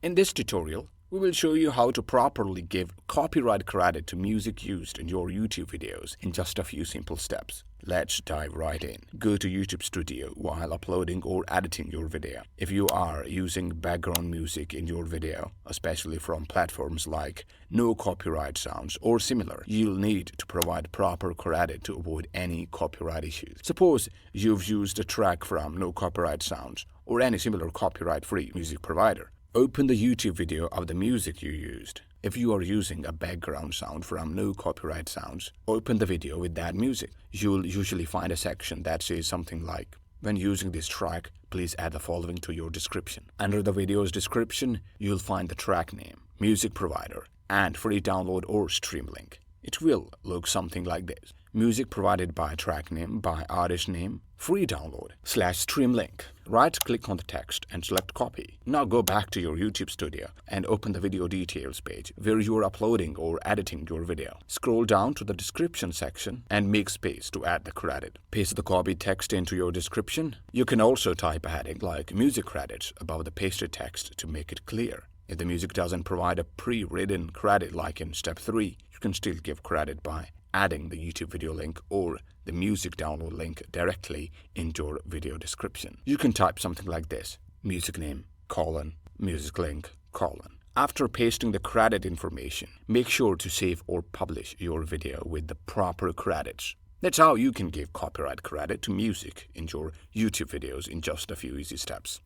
In this tutorial, we will show you how to properly give copyright credit to music used in your YouTube videos in just a few simple steps. Let's dive right in. Go to YouTube Studio while uploading or editing your video. If you are using background music in your video, especially from platforms like no copyright sounds or similar, you'll need to provide proper credit to avoid any copyright issues. Suppose you've used a track from no copyright sounds or any similar copyright-free music provider. Open the YouTube video of the music you used. If you are using a background sound from no copyright sounds, open the video with that music. You'll usually find a section that says something like, "When using this track, please add the following to your description." Under the video's description, you'll find the track name, music provider, and free download or stream link. It will look something like this: music provided by track name, by artist name, free download, /stream link. Right-click on the text and select copy. Now go back to your YouTube Studio and open the video details page where you are uploading or editing your video. Scroll down to the description section and make space to add the credit. Paste the copied text into your description. You can also type a heading like music credits above the pasted text to make it clear. If the music doesn't provide a pre-written credit like in step 3, you can still give credit by adding the YouTube video link or the music download link directly into your video description. You can type something like this: music name, music link, . After pasting the credit information, make sure to save or publish your video with the proper credits. That's how you can give copyright credit to music in your YouTube videos in just a few easy steps.